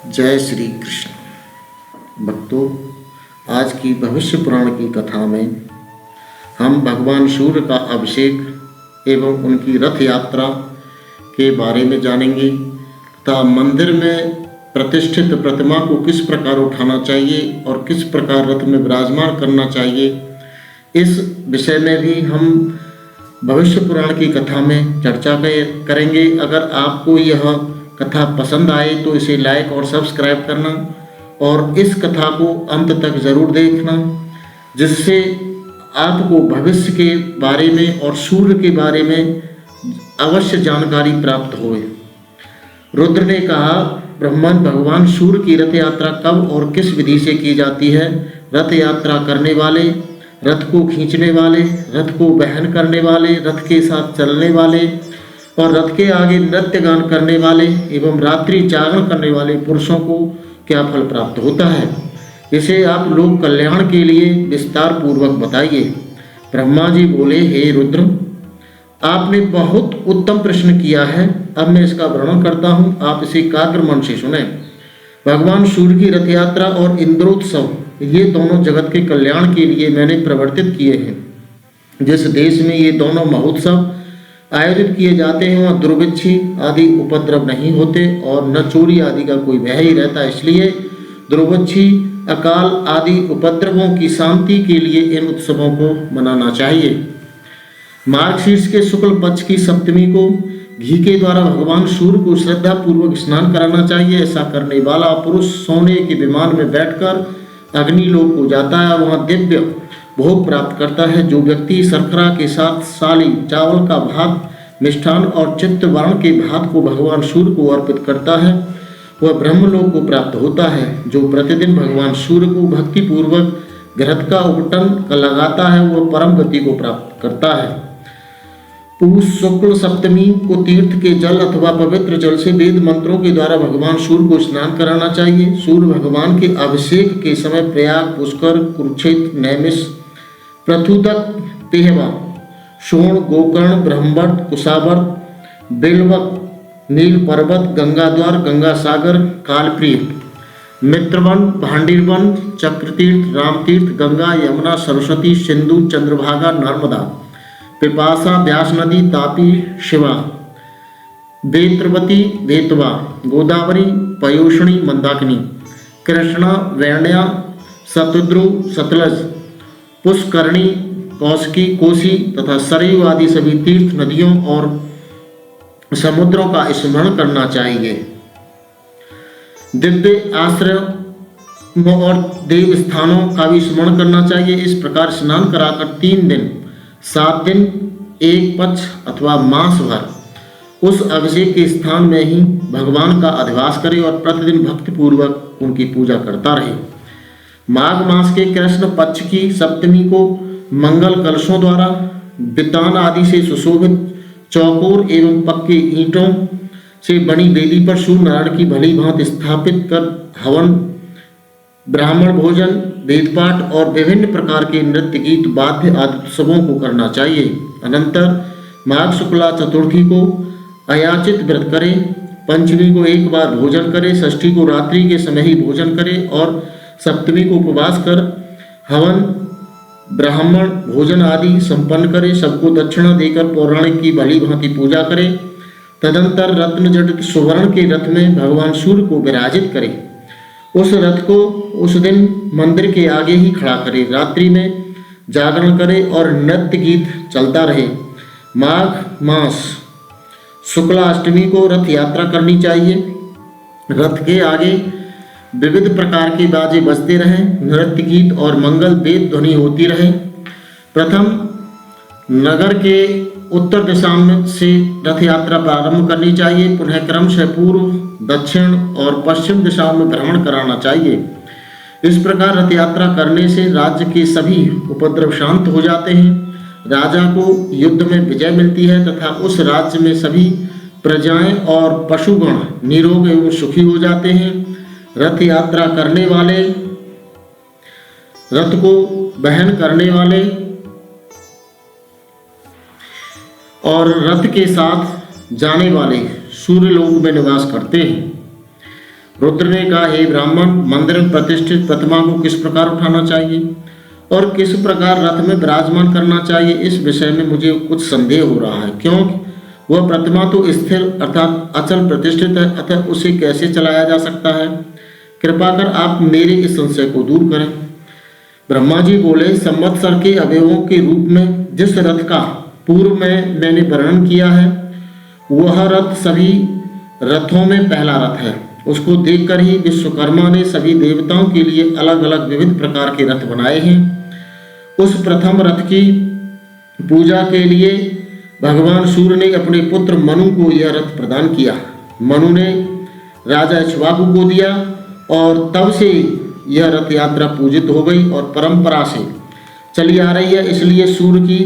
जय श्री कृष्ण। भक्तों, आज की भविष्य पुराण की कथा में हम भगवान सूर्य का अभिषेक एवं उनकी रथ यात्रा के बारे में जानेंगे तथा मंदिर में प्रतिष्ठित प्रतिमा को किस प्रकार उठाना चाहिए और किस प्रकार रथ में विराजमान करना चाहिए, इस विषय में भी हम भविष्य पुराण की कथा में चर्चा करेंगे। अगर आपको यह कथा पसंद आए तो इसे लाइक और सब्सक्राइब करना और इस कथा को अंत तक ज़रूर देखना, जिससे आपको भविष्य के बारे में और सूर्य के बारे में अवश्य जानकारी प्राप्त हो। रुद्र ने कहा, ब्रह्मन भगवान सूर्य की रथ यात्रा कब और किस विधि से की जाती है? रथ यात्रा करने वाले, रथ को खींचने वाले, रथ को वहन करने वाले, रथ के साथ चलने वाले और रथ के आगे नृत्य गान करने वाले एवं रात्रि जागरण करने वाले पुरुषों को क्या फल प्राप्त होता है, इसे आप लोग कल्याण के लिए विस्तार पूर्वक बताइए। ब्रह्मा जी बोले, हे रुद्र, आपने बहुत उत्तम प्रश्न किया है। अब मैं इसका वर्णन करता हूँ, आप इसे एकाग्र मन से सुने। भगवान सूर्य की रथ यात्रा और इंद्रोत्सव, ये दोनों जगत के कल्याण के लिए मैंने प्रवर्तित किए हैं। जिस देश में ये दोनों महोत्सव आयोजित किए जाते हैं वहाँ दुर्भिक्षी आदि उपद्रव नहीं होते और न चोरी आदि का कोई भय ही रहता, इसलिए दुर्भिक्षी, अकाल आदि उपद्रवों की शांति के लिए इन उत्सवों को मनाना चाहिए। मार्गशीर्ष के शुक्ल पक्ष की सप्तमी को घी के द्वारा भगवान सूर्य को श्रद्धा पूर्वक स्नान कराना चाहिए। ऐसा करने वाला पुरुष सोने के विमान में बैठकर अग्निलोक को जाता है, वहाँ दिव्य भोग प्राप्त करता है। जो व्यक्ति शर्करा के साथ साली, चावल का भात, मिष्ठान और चित्त वर्ण के भात को भगवान सूर्य को अर्पित करता है, वह ब्रह्मलोक को प्राप्त होता है। जो प्रतिदिन भगवान सूर्य को भक्ति पूर्वक घृत का उपटन लगाता है, वह परम गति को प्राप्त करता है। पूष शुक्ल सप्तमी को तीर्थ के जल अथवा पवित्र जल से वेद मंत्रों के द्वारा भगवान सूर्य को स्नान कराना चाहिए। सूर्य भगवान के अभिषेक के समय प्रयाग, पुष्कर, कुरुक्षेत्र, नैमिष, पृथुदक, तेहवा, शोण, गोकर्ण, ब्रह्मवट, कुशावर्त, बेलवक, नील पर्वत, गंगाद्वार, गंगा सागर, कालप्रिय, मित्रवन, भांडीरवन, चक्रतीर्थ, रामतीर्थ, गंगा, यमुना, सरस्वती, सिंधु, चंद्रभागा, नर्मदा, पिपासा, व्यास नदी, तापी, शिवा, बेत्रवती, बेतवा, गोदावरी, पयोषणी, मंदाकिनी, कृष्णा, वैण्या, शतद्रु, सतलज, पुष्करणी, कौशिकी, कोसी तथा सरयू आदि सभी तीर्थ नदियों और समुद्रों का स्मरण करना चाहिए। दिव्य आश्रयों और देव स्थानों का भी स्मरण करना चाहिए। इस प्रकार स्नान कराकर 3 दिन, 7 दिन, एक पक्ष अथवा मास भर उस अभिषेक के स्थान में ही भगवान का अधिवास करे और प्रतिदिन भक्तिपूर्वक उनकी पूजा करता रहे। माघ मास के कृष्ण पक्ष की सप्तमी को मंगल कलशों द्वारा वितान आदि से सुशोभित चौकोर एवं पक्के ईंटों से बनी वेदी पर सूर्य नारायण की भली भांति स्थापित कर हवन, ब्राह्मण भोजन, वेदपाठ और विभिन्न प्रकार के नृत्य, गीत, वाद्य आदि उत्सवों को करना चाहिए। अनंतर माघ शुक्ला चतुर्थी को अयाचित व्रत करे, पंचमी को एक बार भोजन करे, षष्ठी को रात्रि के समय ही भोजन करे और सप्तमी को उपवास कर हवन, ब्राह्मण भोजन आदि संपन्न करे। सबको दक्षिणा देकर पौराणिक की भली भांति पूजा करे। तदंतर रत्न जटित सुवर्ण के रथ में भगवान सूर्य को विराजित करे। उस रथ को उस दिन मंदिर के आगे ही खड़ा करे, रात्रि में जागरण करे और नृत्य गीत चलता रहे। माघ मास शुक्ला अष्टमी को रथ यात्रा करनी चाहिए। रथ के आगे विविध प्रकार के बाजे बजते रहें, नृत्य गीत और मंगल वेद ध्वनि होती रहे। प्रथम नगर के उत्तर दिशा में से रथ यात्रा प्रारंभ करनी चाहिए। पुनः क्रमशः पूर्व, दक्षिण और पश्चिम दिशाओं में भ्रमण कराना चाहिए। इस प्रकार रथ यात्रा करने से राज्य के सभी उपद्रव शांत हो जाते हैं, राजा को युद्ध में विजय मिलती है तथा उस राज्य में सभी प्रजाएं और पशुगण निरोग एवं सुखी हो जाते हैं। रथ यात्रा करने वाले, रथ को वहन करने वाले और रथ के साथ जाने वाले सूर्यलोक में निवास करते हैं। रुद्र ने कहा, हे ब्राह्मण, मंदिर में प्रतिष्ठित प्रतिमा को किस प्रकार उठाना चाहिए और किस प्रकार रथ में विराजमान करना चाहिए, इस विषय में मुझे कुछ संदेह हो रहा है, क्योंकि वह प्रतिमा तो स्थिर अर्थात अचल प्रतिष्ठित है, अतः उसे कैसे चलाया जा सकता है। कृपा कर आप मेरे इस संशय को दूर करें। ब्रह्मा जी बोले, संवत्सर के अवयवों के रूप में जिस रथ का पूर्व में मैंने वर्णन किया है, वह रथ सभी रथों में पहला रथ है। उसको देखकर ही विश्वकर्मा ने सभी देवताओं के लिए अलग अलग विविध प्रकार के रथ बनाए हैं। उस प्रथम रथ की पूजा के लिए भगवान सूर्य ने अपने पुत्र मनु को यह रथ प्रदान किया। मनु ने राजा इक्ष्वाकु को दिया और तब से यह रथ यात्रा पूजित हो गई और परंपरा से चली आ रही है। इसलिए सूर्य की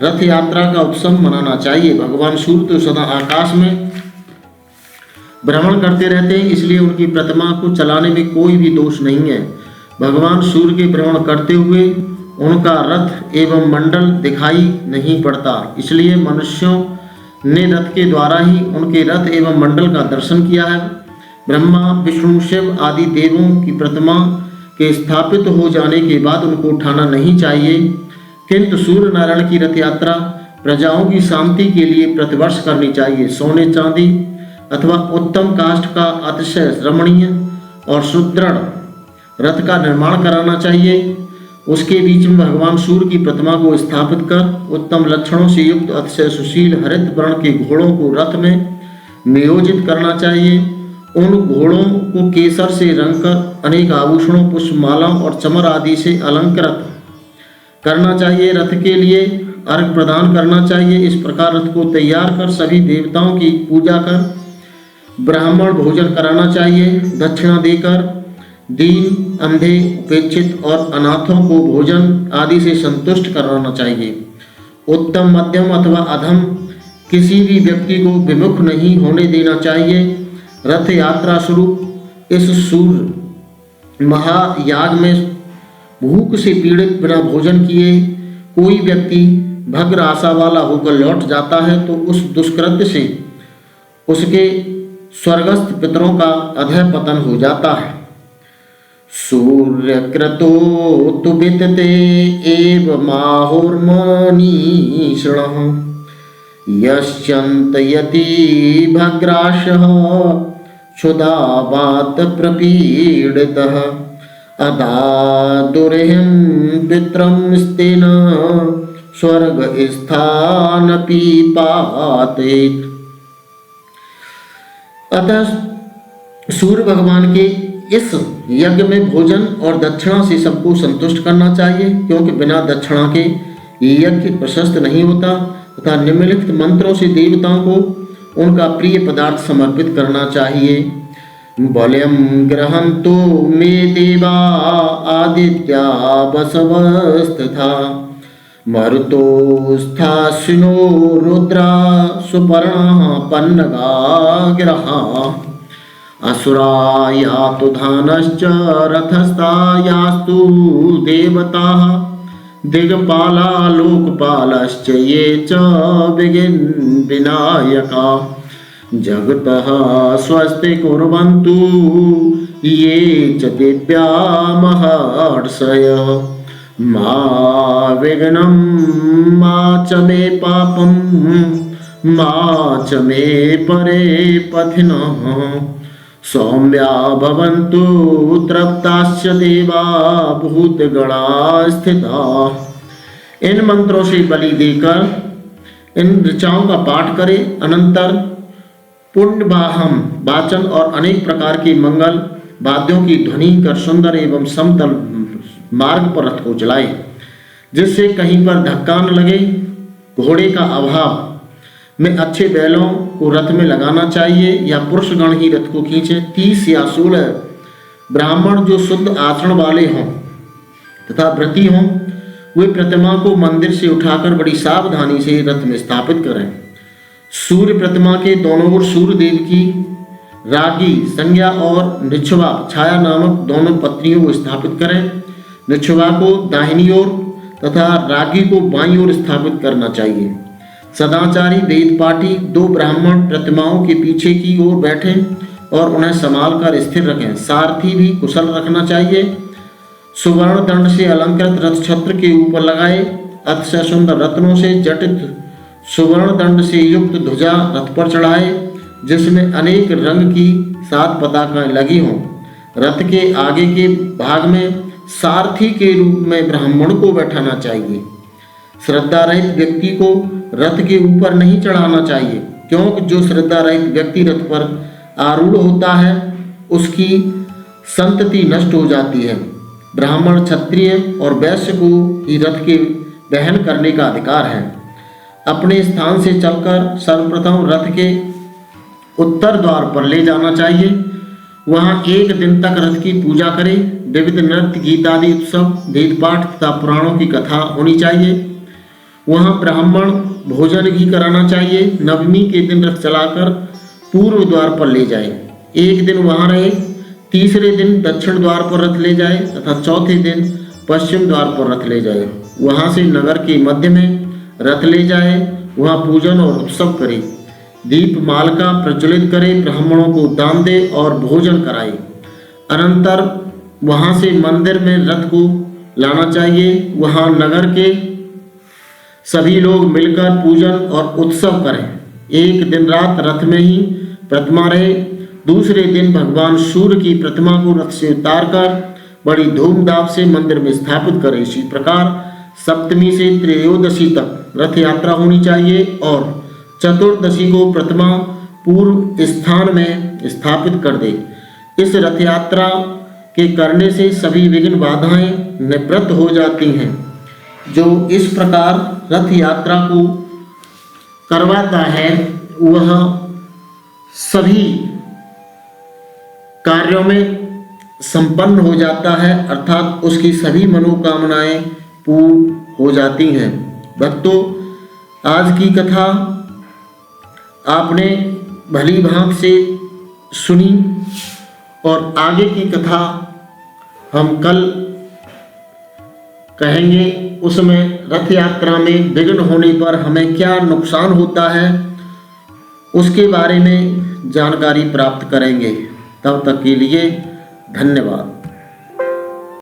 रथ यात्रा का उत्सव मनाना चाहिए। भगवान सूर्य तो सदा आकाश में भ्रमण करते रहते हैं, इसलिए उनकी प्रतिमा को चलाने में कोई भी दोष नहीं है। भगवान सूर्य के भ्रमण करते हुए उनका रथ एवं मंडल दिखाई नहीं पड़ता, इसलिए मनुष्यों ने रथ के द्वारा ही उनके रथ एवं मंडल का दर्शन किया है। ब्रह्मा, विष्णु, शिव आदि देवों की प्रतिमा के स्थापित हो जाने के बाद उनको उठाना नहीं चाहिए, किंतु सूर्य नारायण की रथ यात्रा प्रजाओं की शांति के लिए प्रतिवर्ष करनी चाहिए। सोने चांदी अथवा उत्तम काष्ठ का अतिशय रमणीय और सुदृढ़ रथ का निर्माण कराना चाहिए। उसके बीच में भगवान सूर्य की प्रतिमा को स्थापित कर उत्तम लक्षणों से युक्त अतिशय सुशील हरित वर्ण के घोड़ों को रथ में नियोजित करना चाहिए। उन घोड़ों को केसर से रंगकर अनेक आभूषणों, पुष्पमालाओं और चमर आदि से अलंकृत करना चाहिए। रथ के लिए अर्घ प्रदान करना चाहिए। इस प्रकार रथ को तैयार कर सभी देवताओं की पूजा कर ब्राह्मण भोजन कराना चाहिए। दक्षिणा देकर दीन, अंधे, उपेक्षित और अनाथों को भोजन आदि से संतुष्ट कराना चाहिए। उत्तम, मध्यम अथवा अधम किसी भी व्यक्ति को विमुख नहीं होने देना चाहिए। रथ यात्रा स्वरूप इस सूर्य महायाग में भूख से पीड़ित बिना भोजन किए कोई व्यक्ति भग्र आशा वाला होकर लौट जाता है तो उस दुष्कृत्य से उसके स्वर्गस्थ पितरों का अधः पतन हो जाता है। सूर्यक्रतो तु वितते एव माहुर्मनीषणः यश्चन्तयति भग्राशः क्षुधावात प्रपीडितः अदादुर्हिं पित्रं स्तेन स्वर्गस्थानपि पातेत्। अतः सूर्य भगवान के इस यज्ञ में भोजन और दक्षिणा से सबको संतुष्ट करना चाहिए, क्योंकि बिना दक्षिणा के यज्ञ प्रशस्त नहीं होता तथा निम्नलिखित मंत्रों से देवताओं को उनका प्रिय पदार्थ समर्पित करना चाहिए। बल्यम ग्रहंतो मे देवा आदित्या बसवस्तथा मरुतोस्थाशिनो रुद्रा सुपर्णा पन्नगा गिरहा असुरा यातु धानश्च रथस्था यास्तु देवताः दिग्पाला लोकपालश्च ये च विनायका जगतः स्वस्ति कुर्वन्तु ये च दिव्या महर्षय मा विघ्नं मा च मे पापं मा च मे परे पथिनः सौम्या भवन्तु तृप्ताश्च देवा भूतगणा स्थिता। इन मंत्रों से बलि देकर इन ऋचाओं का पाठ करें। अनंतर पुण्यवाहम वाचन और अनेक प्रकार की मंगल वाद्यों की ध्वनि कर सुंदर एवं समतल मार्ग पर रथ को चलाए, जिससे कहीं पर धक्का न लगे। घोड़े का अभाव में अच्छे बैलों को रथ में लगाना चाहिए या पुरुषगण ही रथ को खींचे। 30 या 16 ब्राह्मण जो शुद्ध आचरण वाले हों तथा व्रती हों, वे प्रतिमा को मंदिर से उठाकर बड़ी सावधानी से रथ में स्थापित करें। सूर्य प्रतिमा के दोनों ओर सूर्य देव की रागी, संज्ञा और निच्छवा छाया नामक दोनों पत्नियों को स्थापित करें। निच्छवा को दाहिनी ओर तथा रागी को बाईं ओर स्थापित करना चाहिए। सदाचारी वेद पाठी 2 ब्राह्मण प्रतिमाओं के पीछे की ओर बैठे और उन्हें संभाल कर स्थिर रखें। सारथी भी कुशल रखना चाहिए। सुवर्ण दंड से अलंकृत रथ छत्र के ऊपर लगाए। अतिशय सुंदर रत्नों से जटित सुवर्ण दंड से युक्त ध्वजा रथ पर चढ़ाए, जिसमें अनेक रंग की 7 पताकाएं लगी हों। रथ के आगे के भाग में सारथी के रूप में ब्राह्मण को बैठाना चाहिए। श्रद्धा रहित व्यक्ति को रथ के ऊपर नहीं चढ़ाना चाहिए, क्योंकि जो श्रद्धा रहित व्यक्ति रथ पर आरूढ़ होता है उसकी संतति नष्ट हो जाती है। ब्राह्मण, क्षत्रिय और वैश्य को ही रथ के वहन करने का अधिकार है। अपने स्थान से चलकर सर्वप्रथम रथ के उत्तर द्वार पर ले जाना चाहिए। वहाँ 1 दिन तक रथ की पूजा करें। विविध नृत्य, गीत आदि उत्सव, वेद पाठ तथा पुराणों की कथा होनी चाहिए। वहाँ ब्राह्मण भोजन भी कराना चाहिए। नवमी के दिन रथ चलाकर पूर्व द्वार पर ले जाए। 1 दिन वहाँ रहे। तीसरे दिन दक्षिण द्वार पर रथ ले जाए तथा चौथे दिन पश्चिम द्वार पर रथ ले जाए। वहाँ से नगर के मध्य में रथ ले जाए। वहाँ पूजन और उत्सव करे। दीप मालिका प्रज्वलित करे, ब्राह्मणों को दान दे और भोजन कराए। अनंतर वहाँ से मंदिर में रथ को लाना चाहिए। वहाँ नगर के सभी लोग मिलकर पूजन और उत्सव करें। 1 दिन रात रथ में ही प्रतिमा रहे। दूसरे दिन भगवान सूर्य की प्रतिमा को रथ से उतारकर बड़ी धूमधाम से मंदिर में स्थापित करें। इसी प्रकार सप्तमी से त्रयोदशी तक रथ यात्रा होनी चाहिए और चतुर्दशी को प्रतिमा पूर्व स्थान में स्थापित कर दे। इस रथ यात्रा के करने से सभी विघ्न बाधाएं निवृत्त हो जाती हैं। जो इस प्रकार रथ यात्रा को करवाता है वह सभी कार्यों में संपन्न हो जाता है, अर्थात उसकी सभी मनोकामनाएं पूर्ण हो जाती हैं। भक्तों, आज की कथा आपने भली भांति से सुनी और आगे की कथा हम कल कहेंगे। उसमें रथ यात्रा में विघ्न होने पर हमें क्या नुकसान होता है उसके बारे में जानकारी प्राप्त करेंगे। तब तक के लिए धन्यवाद।